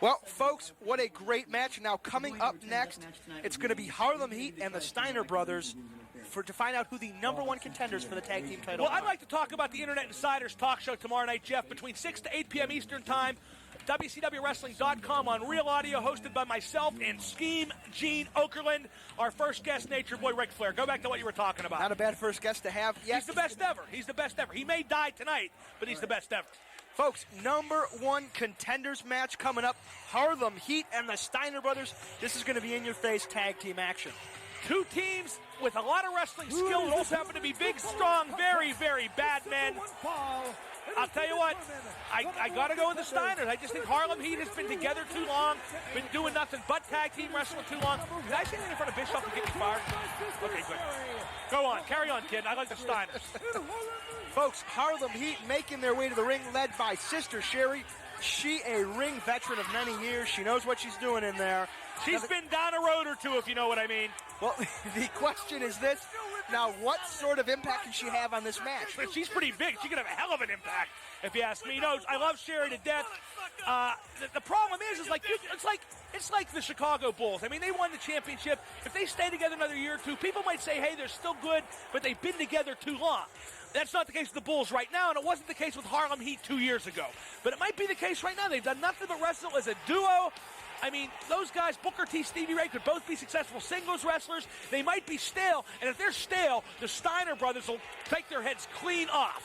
Well, folks, what a great match. Now, coming up next, it's going to be Harlem Heat and the Steiner brothers to find out who the #1 contenders for the tag team title Well, are. I'd like to talk about the Internet Insiders talk show tomorrow night, Jeff, between 6 to 8 p.m. Eastern Time. WCWWrestling.com on Real Audio, hosted by myself and Scheme Gene Okerlund, our first guest, Nature Boy Ric Flair. Go back to what you were talking about. Not a bad first guest to have. Yes, he's the best ever. He's the best ever. He may die tonight, but he's the best ever. Folks, #1 contenders match coming up. Harlem Heat and the Steiner brothers. This is going to be in-your-face tag team action. Two teams with a lot of wrestling skill and also happen to be big, strong, very, very bad men. I'll tell you what, I got to go with the Steiners. I just think Harlem Heat has been together too long, been doing nothing but tag team wrestling too long. Did I say that in front of Bischoff and get me fired? Okay, good. Go on. Carry on, kid. I like the Steiners. Folks, Harlem Heat making their way to the ring, led by Sister Sherri. She a ring veteran of many years. She knows what she's doing in there. She's been down a road or two, if you know what I mean. Well, the question is this. Now, what sort of impact can she have on this match? She's pretty big. She could have a hell of an impact, if you ask me. You know, I love Sherri to death. The problem is like it's like the Chicago Bulls. I mean, they won the championship. If they stay together another year or two, people might say, hey, they're still good, but they've been together too long. That's not the case with the Bulls right now, and it wasn't the case with Harlem Heat 2 years ago. But it might be the case right now. They've done nothing but wrestle as a duo. I mean, those guys, Booker T, Stevie Ray, could both be successful singles wrestlers. They might be stale, and if they're stale, the Steiner brothers will take their heads clean off.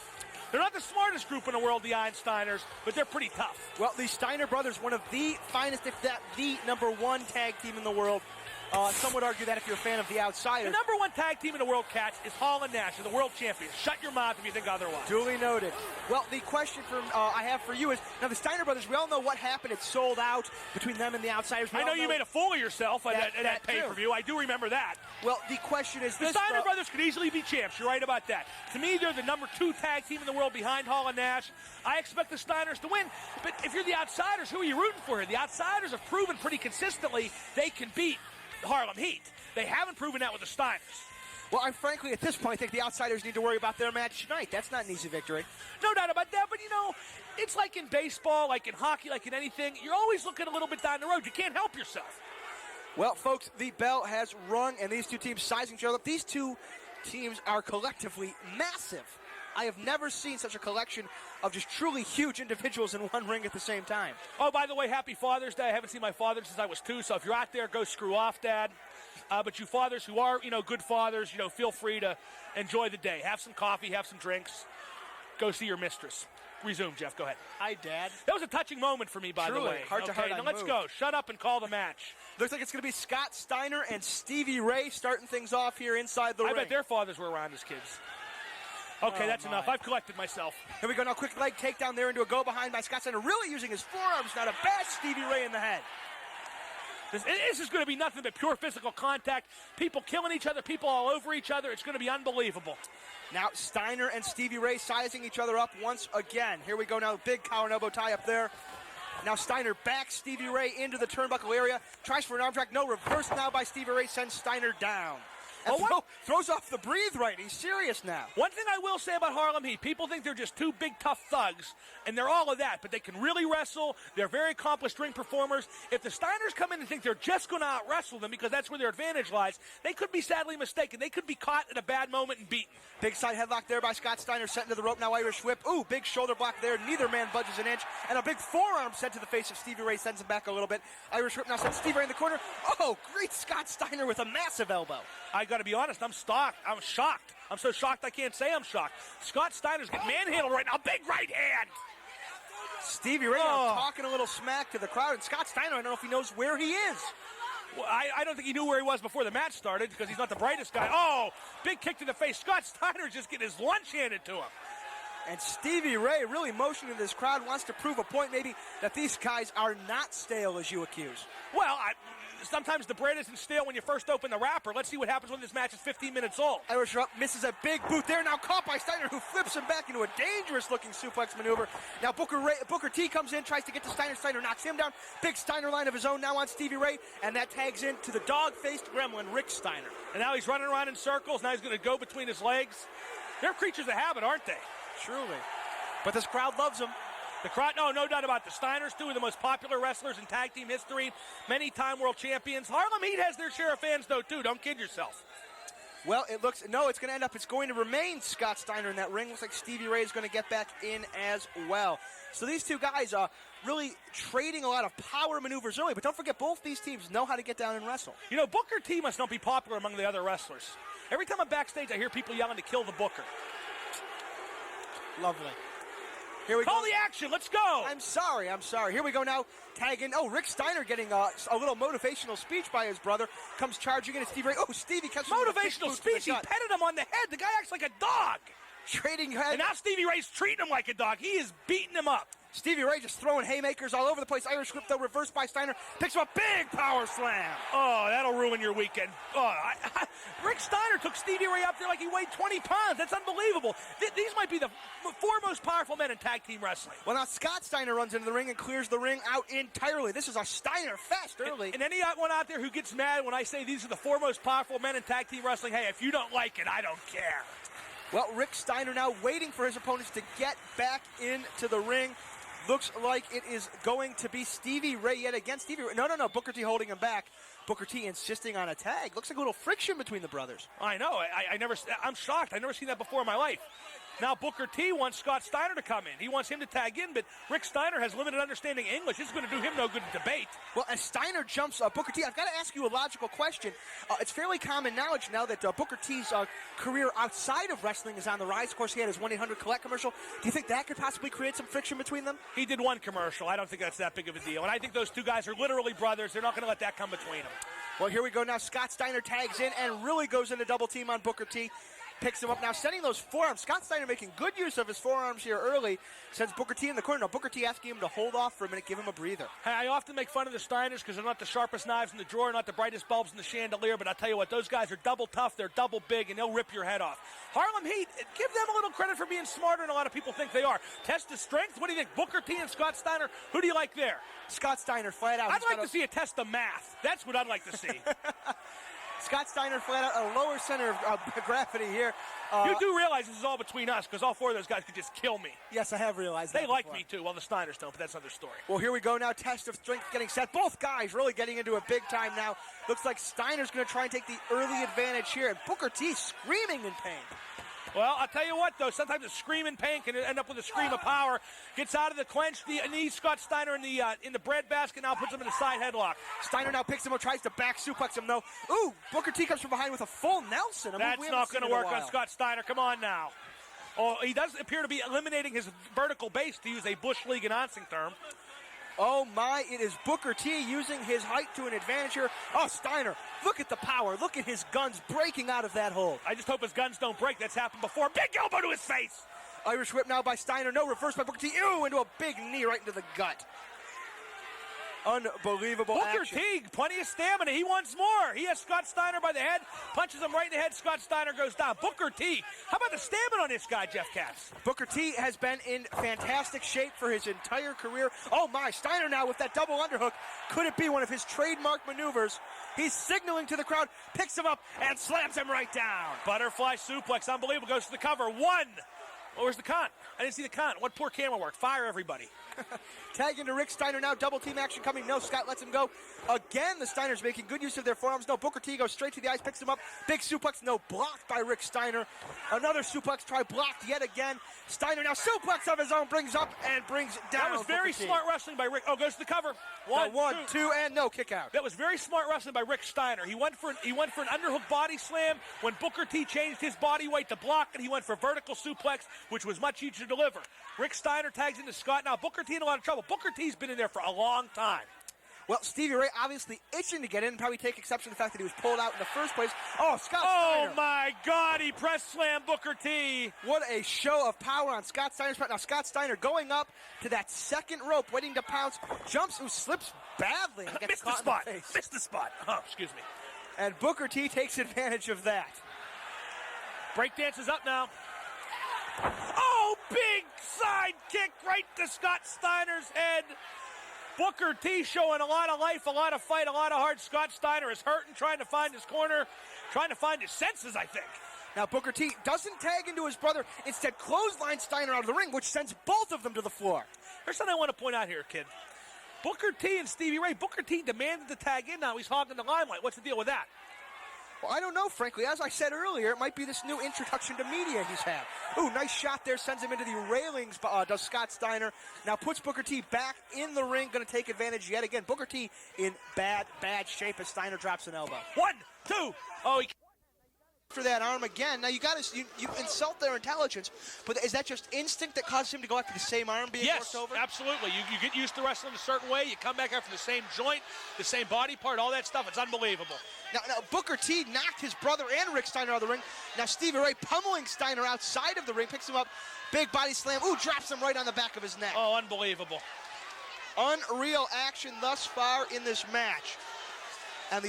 They're not the smartest group in the world, the Einsteiners, but they're pretty tough. Well, the Steiner brothers, one of the finest, if not the #1 tag team in the world. Some would argue that if you're a fan of the Outsiders. The #1 tag team in the world, Katz, is Hall and Nash, the world champions. Shut your mouth if you think otherwise. Duly noted. Well, the question I have for you is, now the Steiner brothers, we all know what happened. It sold out between them and the Outsiders. I know you made a fool of yourself at that pay-per-view. I do remember that. Well, the question is the Steiner brothers could easily be champs. You're right about that. To me, they're the #2 tag team in the world behind Hall and Nash. I expect the Steiners to win. But if you're the Outsiders, who are you rooting for here? The Outsiders have proven pretty consistently they can beat Harlem Heat. They haven't proven that with the Steiners. Well, I frankly, at this point, think the Outsiders need to worry about their match tonight. That's not an easy victory. No doubt about that, but, you know, it's like in baseball, like in hockey, like in anything. You're always looking a little bit down the road. You can't help yourself. Well, folks, the bell has rung, and these two teams sizing each other up. These two teams are collectively massive. I have never seen such a collection of just truly huge individuals in one ring at the same time. Oh, by the way, happy Father's Day. I haven't seen my father since I was 2, so if you're out there, go screw off, Dad. But you fathers who are, good fathers, feel free to enjoy the day. Have some coffee, have some drinks. Go see your mistress. Resume, Jeff. Go ahead. Hi, Dad. That was a touching moment for me, by the way. Heart to heart. Now let's go. Shut up and call the match. Looks like it's going to be Scott Steiner and Stevie Ray starting things off here inside the ring. I bet their fathers were around as kids. Okay, that's enough. I've collected myself. Here we go. Now, quick leg takedown there into a go-behind by Scott Steiner. Really using his forearms now to bash Stevie Ray in the head. This is going to be nothing but pure physical contact. People killing each other, people all over each other. It's going to be unbelievable. Now, Steiner and Stevie Ray sizing each other up once again. Here we go now. Big collar and elbow tie up there. Now Steiner backs Stevie Ray into the turnbuckle area. Tries for an arm drag. No, reverse now by Stevie Ray. Sends Steiner down. And throws off the breathe right. He's serious now. One thing I will say about Harlem Heat, people think they're just two big, tough thugs, and they're all of that, but they can really wrestle. They're very accomplished ring performers. If the Steiners come in and think they're just going to out-wrestle them because that's where their advantage lies, they could be sadly mistaken. They could be caught at a bad moment and beaten. Big side headlock there by Scott Steiner, sent into the rope. Now Irish whip. Ooh, big shoulder block there. Neither man budges an inch. And a big forearm sent to the face of Stevie Ray, sends him back a little bit. Irish whip now sends Stevie Ray in the corner. Oh, great Scott Steiner with a massive elbow. I got to be honest, I'm shocked. I'm so shocked I can't say I'm shocked. Scott Steiner's getting manhandled right now. Big right hand. Stevie Ray now talking a little smack to the crowd. And Scott Steiner, I don't know if he knows where he is. Well, I don't think he knew where he was before the match started because he's not the brightest guy. Oh, big kick to the face. Scott Steiner's just getting his lunch handed to him. And Stevie Ray really motioning to this crowd, wants to prove a point maybe that these guys are not stale as you accuse. Well, sometimes the bread isn't stale when you first open the wrapper. Let's see what happens when this match is 15 minutes old. Irish up, misses a big boot there. Now caught by Steiner, who flips him back into a dangerous-looking suplex maneuver. Now Booker T comes in, tries to get to Steiner. Steiner knocks him down. Big Steiner line of his own now on Stevie Ray, and that tags in to the dog-faced gremlin, Rick Steiner. And now he's running around in circles. Now he's going to go between his legs. They're creatures of habit, aren't they? Truly. But this crowd loves him. No doubt about it. The Steiners, two of the most popular wrestlers in tag team history, many-time world champions. Harlem Heat has their share of fans, though, too. Don't kid yourself. Well, it's going to remain Scott Steiner in that ring. Looks like Stevie Ray is going to get back in as well. So these two guys really trading a lot of power maneuvers early. But don't forget, both these teams know how to get down and wrestle. You know, Booker T must not be popular among the other wrestlers. Every time I'm backstage, I hear people yelling to kill the Booker. Lovely. Here we Call go. the action. Let's go. I'm sorry. Here we go now. Tag in. Oh, Rick Steiner getting a little motivational speech by his brother. Comes charging in at Stevie Ray. Oh, Stevie catches him with a big Motivational boot to the speech. He gut. petted him on the head. The guy acts like a dog. Trading head. And now Stevie Ray's treating him like a dog. He is beating him up. Stevie Ray just throwing haymakers all over the place. Irish whip, though, reversed by Steiner. Picks him up. Big power slam. Oh, that'll ruin your weekend. Rick Steiner took Stevie Ray up there like he weighed 20 pounds. That's unbelievable. These might be the four most powerful men in tag team wrestling. Well, now Scott Steiner runs into the ring and clears the ring out entirely. This is a Steiner fest early. And anyone out there who gets mad when I say these are the four most powerful men in tag team wrestling, hey, if you don't like it, I don't care. Well, Rick Steiner now waiting for his opponents to get back into the ring. Looks like it is going to be Stevie Ray yet again. Stevie Ray. No. Booker T holding him back. Booker T insisting on a tag. Looks like a little friction between the brothers. I know. I'm shocked. I've never seen that before in my life. Now Booker T wants Scott Steiner to come in. He wants him to tag in, but Rick Steiner has limited understanding English. This is going to do him no good in debate. Well, as Steiner jumps Booker T, I've got to ask you a logical question. It's fairly common knowledge now that Booker T's career outside of wrestling is on the rise. Of course, he had his 1-800-COLLECT commercial. Do you think that could possibly create some friction between them? He did one commercial. I don't think that's that big of a deal. And I think those two guys are literally brothers. They're not going to let that come between them. Well, here we go now. Scott Steiner tags in and really goes into double team on Booker T. Picks him up now, sending those forearms. Scott Steiner making good use of his forearms here early. Sends Booker T in the corner. Now Booker T asking him to hold off for a minute, give him a breather. Hey, I often make fun of the Steiners because they're not the sharpest knives in the drawer, not the brightest bulbs in the chandelier, but I'll tell you what, those guys are double tough, they're double big, and they'll rip your head off. Harlem Heat, give them a little credit for being smarter than a lot of people think they are. Test of strength, what do you think? Booker T and Scott Steiner, who do you like there? Scott Steiner flat out. I'd like to see a test of math. That's what I'd like to see. Scott Steiner flat out, a lower center of gravity here. You do realize this is all between us because all four of those guys could just kill me. Yes, I have realized that. They like me too. Well, the Steiners don't, but that's another story. Well, here we go now. Test of strength getting set. Both guys really getting into a big time now. Looks like Steiner's going to try and take the early advantage here. And Booker T screaming in pain. Well, I'll tell you what, though. Sometimes a scream in pain can end up with a scream of power. Gets out of the clench, the knee. Scott Steiner in the breadbasket now puts him in a side headlock. Steiner now picks him up, tries to back suplex him, though. Ooh, Booker T comes from behind with a full Nelson. That's not going to work on Scott Steiner. Come on now. Oh, he does appear to be eliminating his vertical base, to use a Bush League announcing term. Oh, my, it is Booker T using his height to an advantage here. Oh, Steiner, look at the power. Look at his guns breaking out of that hold. I just hope his guns don't break. That's happened before. Big elbow to his face. Irish whip now by Steiner. No, reverse by Booker T. Ew, into a big knee right into the gut. Unbelievable action. Booker T, plenty of stamina. He wants more. He has Scott Steiner by the head, punches him right in the head. Scott Steiner goes down. Booker T, how about the stamina on this guy, Jeff Katz? Booker T has been in fantastic shape for his entire career. Oh, my. Steiner now with that double underhook. Could it be one of his trademark maneuvers? He's signaling to the crowd, picks him up, and slams him right down. Butterfly suplex. Unbelievable. Goes to the cover. One. Oh, where's the count? I didn't see the count. What poor camera work. Fire everybody. Tag into Rick Steiner now. Double team action coming. No, Scott lets him go. Again, the Steiners making good use of their forearms. No, Booker T goes straight to the eyes, picks him up. Big suplex. No, blocked by Rick Steiner. Another suplex try blocked yet again. Steiner now suplex of his own brings up and brings down. That was very smart wrestling by Rick. Oh, goes to the cover. One, two, and no kick out. That was very smart wrestling by Rick Steiner. He went for an underhook body slam when Booker T changed his body weight to block, and he went for vertical suplex, which was much easier to deliver. Rick Steiner tags into Scott. Now Booker T in a lot of trouble. Booker T's been in there for a long time. Well, Stevie Ray obviously itching to get in. Probably take exception to the fact that he was pulled out in the first place. Oh, Scott Steiner. Oh, my God. He press slammed Booker T. What a show of power on Scott Steiner's part. Now, Scott Steiner going up to that second rope, waiting to pounce. Jumps, who slips badly and gets Missed caught the spot. in the face. Missed the spot. Oh, excuse me. And Booker T takes advantage of that. Breakdance is up now. Oh, big side kick right to Scott Steiner's head. Booker T showing a lot of life, a lot of fight, a lot of heart. Scott Steiner is hurting, trying to find his corner, trying to find his senses, I think. Now Booker T doesn't tag into his brother, instead clothesline Steiner out of the ring, which sends both of them to the floor. There's something I want to point out here, kid. Booker T and Stevie Ray. Booker T demanded the tag in now. He's hogging the limelight. What's the deal with that? Well, I don't know, frankly. As I said earlier, it might be this new introduction to media he's had. Ooh, nice shot there. Sends him into the railings, does Scott Steiner. Now puts Booker T back in the ring. Going to take advantage yet again. Booker T in bad shape as Steiner drops an elbow. 1, 2. Oh, he... For that arm again. Now you insult their intelligence, but is that just instinct that causes him to go after the same arm being worked over? Yes, absolutely. You get used to wrestling a certain way. You come back after the same joint, the same body part, all that stuff. It's unbelievable. Now Booker T knocked his brother and Rick Steiner out of the ring. Now Stevie Ray pummeling Steiner outside of the ring, picks him up, big body slam. Ooh, drops him right on the back of his neck. Oh, unbelievable. Unreal action thus far in this match. And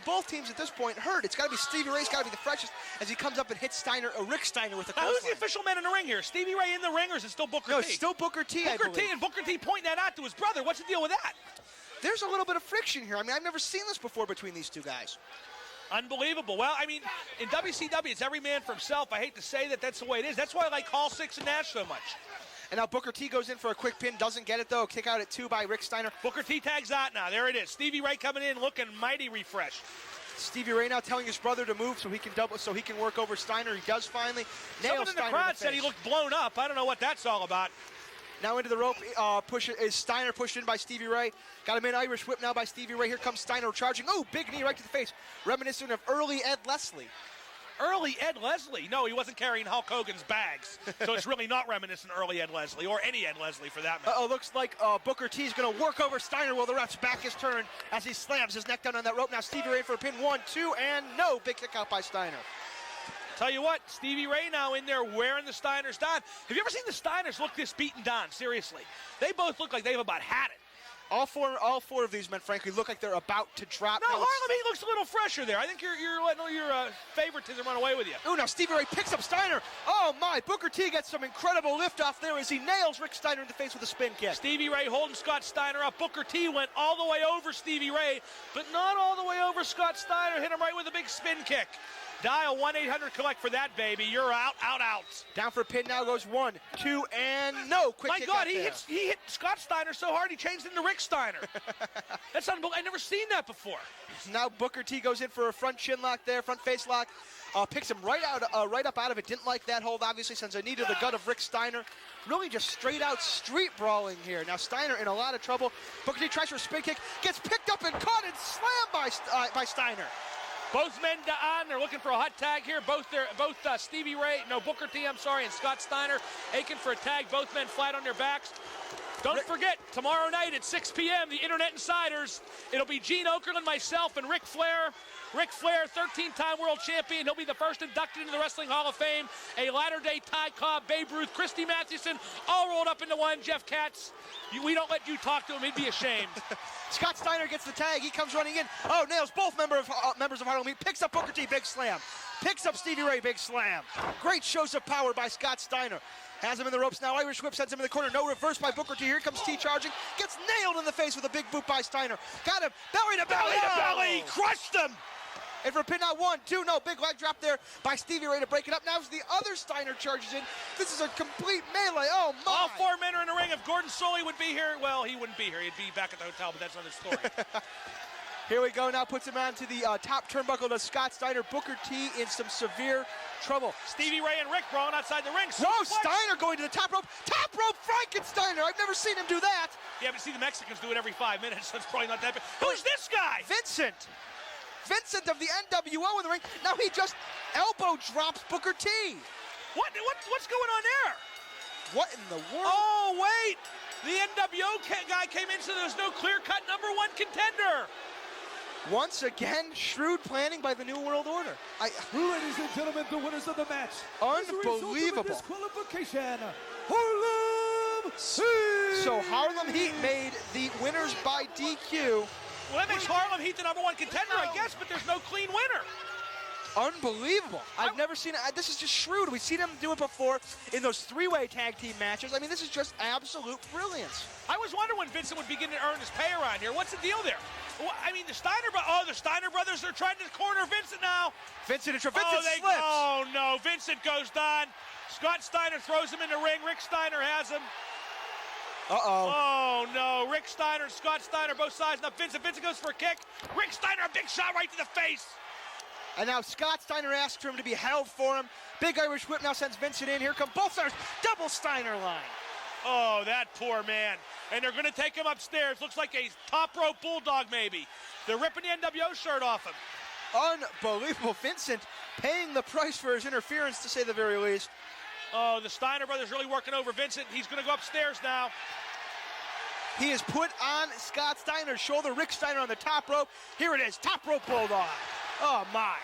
both teams at this point hurt. It's got to be Stevie Ray's got to be the freshest as he comes up and hits Rick Steiner with a clothesline. Now, who's the official man in the ring here? Stevie Ray in the ring, or is it still Booker T? No, it's still Booker T, I believe. Booker T pointing that out to his brother. What's the deal with that? There's a little bit of friction here. I mean, I've never seen this before between these two guys. Unbelievable. Well, I mean, in WCW, it's every man for himself. I hate to say that that's the way it is. That's why I like Hall 6 and Nash so much. And now Booker T goes in for a quick pin, doesn't get it though. Kick out at 2 by Rick Steiner. Booker T tags out now. There it is. Stevie Ray coming in looking mighty refreshed. Stevie Ray now telling his brother to move so he can work over Steiner. He does finally. Someone in the crowd said he looked blown up. I don't know what that's all about. Now into the rope, is Steiner pushed in by Stevie Ray. Got him in Irish whip now by Stevie Ray. Here comes Steiner charging. Oh, big knee right to the face. Reminiscent of early Ed Leslie. Early Ed Leslie? No, he wasn't carrying Hulk Hogan's bags. So it's really not reminiscent of early Ed Leslie, or any Ed Leslie for that matter. Looks like Booker T's going to work over Steiner while the ref's back is turned as he slams his neck down on that rope. Now Stevie Ray for a pin. 1, 2, and no. Big kick out by Steiner. Tell you what, Stevie Ray now in there wearing the Steiners down. Have you ever seen the Steiners look this beaten down? Seriously. They both look like they've about had it. All four of these men, frankly, look like they're about to drop. No, Harlem, he looks a little fresher there. I think you're letting your favoritism run away with you. Ooh, now Stevie Ray picks up Steiner. Oh, my. Booker T gets some incredible lift off there as he nails Rick Steiner in the face with a spin kick. Stevie Ray holding Scott Steiner up. Booker T went all the way over Stevie Ray, but not all the way over Scott Steiner. Hit him right with a big spin kick. Dial 1-800-COLLECT for that, baby. You're out. Down for a pin now goes 1, 2, and no. Quick kick. My God, he hit Scott Steiner so hard he changed into Rick Steiner. That's unbelievable. I've never seen that before. Now Booker T goes in for a front chin lock there, front face lock. Picks him right up out of it. Didn't like that hold, obviously, sends a knee to the gut of Rick Steiner. Really just straight out street brawling here. Now Steiner in a lot of trouble. Booker T tries for a spin kick, gets picked up and caught and slammed by Steiner. Both men on. They're looking for a hot tag here. Both Booker T, and Scott Steiner aching for a tag. Both men flat on their backs. Don't forget, tomorrow night at 6 p.m., the Internet Insiders. It'll be Gene Okerlund, myself, and Ric Flair. Ric Flair, 13-time world champion. He'll be the first inducted into the Wrestling Hall of Fame. A latter-day Ty Cobb, Babe Ruth, Christy Mathewson, all rolled up into one. Jeff Katz, we don't let you talk to him. He'd be ashamed. Scott Steiner gets the tag. He comes running in. Oh, nails both members of Harlem. He picks up Booker T, big slam. Picks up Stevie Ray, big slam. Great shows of power by Scott Steiner. Has him in the ropes now. Irish whip sends him in the corner. No reverse by Booker T. Here comes T charging. Gets nailed in the face with a big boot by Steiner. Got him. Belly to belly. Belly to belly. Crushed him. And for a pin out, 1, 2, no. Big leg drop there by Stevie Ray to break it up. Now as the other Steiner charges in. This is a complete melee. Oh, my. All 4 men are in the ring. If Gordon Soley would be here, well, he wouldn't be here. He'd be back at the hotel, but that's another story. Here we go. Now puts him on to the top turnbuckle to Scott Steiner. Booker T in some severe trouble. Stevie Ray and Rick brawling outside the ring. Whoa, Steiner going to the top rope. Top rope Frankensteiner. I've never seen him do that. Yeah, but see, the Mexicans do it every 5 minutes. That's probably not that bad. Who's this guy? Vincent of the NWO in the ring. Now he just elbow drops Booker T. What's going on there? What in the world? Oh, wait. The NWO guy came in, so there's no clear-cut #1 contender. Once again, shrewd planning by the New World Order. Ladies and gentlemen, the winners of the match. Unbelievable. Disqualification. Harlem Heat. So Harlem Heat made the winners by DQ. Well, that makes Harlem Heat the #1 contender, I guess, but there's no clean winner. Unbelievable. I've never seen it. This is just shrewd. We've seen him do it before in those 3-way tag team matches. I mean, this is just absolute brilliance. I was wondering when Vincent would begin to earn his pay around here. What's the deal there? Well, I mean, the Steiner brothers are trying to corner Vincent now. Vincent slips. Oh, no. Vincent goes down. Scott Steiner throws him in the ring. Rick Steiner has him. Oh, no. Rick Steiner and Scott Steiner, both sides. Now Vincent goes for a kick. Rick Steiner, a big shot right to the face. And now Scott Steiner asks for him to be held for him. Big Irish whip now sends Vincent in. Here come both Steiners. Double Steiner line. Oh, that poor man. And they're going to take him upstairs. Looks like a top rope bulldog, maybe. They're ripping the NWO shirt off him. Unbelievable. Vincent paying the price for his interference, to say the very least. Oh, the Steiner brothers really working over Vincent. He's going to go upstairs now. He is put on Scott Steiner's shoulder. Rick Steiner on the top rope. Here it is, top rope bulldog. Oh, my.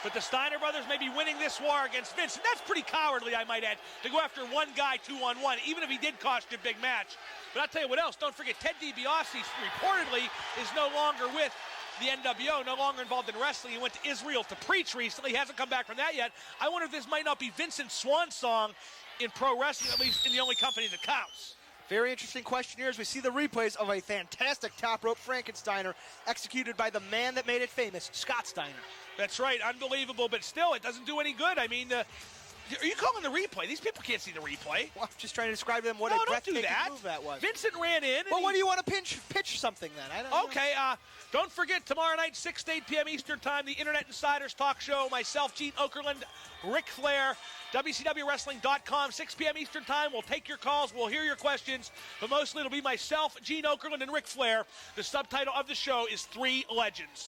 But the Steiner brothers may be winning this war against Vincent. That's pretty cowardly, I might add, to go after one guy 2-on-1, even if he did cost you a big match. But I'll tell you what else. Don't forget, Ted DiBiase reportedly is no longer with the NWO, no longer involved in wrestling. He went to Israel to preach recently. He hasn't come back from that yet. I wonder if this might not be Vincent's swan song in pro wrestling, at least in the only company that counts. Very interesting question here as we see the replays of a fantastic top rope Frankensteiner executed by the man that made it famous, Scott Steiner. That's right, unbelievable, but still, it doesn't do any good. I mean, are you calling the replay? These people can't see the replay. Well, I'm just trying to describe to them what No, a don't do breathtaking that. move that was. Vincent ran in. Well, what do you want to pitch something then? I don't know. Okay, don't forget, tomorrow night, 6 to 8 p.m. Eastern Time, the Internet Insiders Talk Show. Myself, Gene Okerlund, Ric Flair, WCWWrestling.com, 6 p.m. Eastern Time. We'll take your calls. We'll hear your questions. But mostly it'll be myself, Gene Okerlund, and Ric Flair. The subtitle of the show is 3 Legends.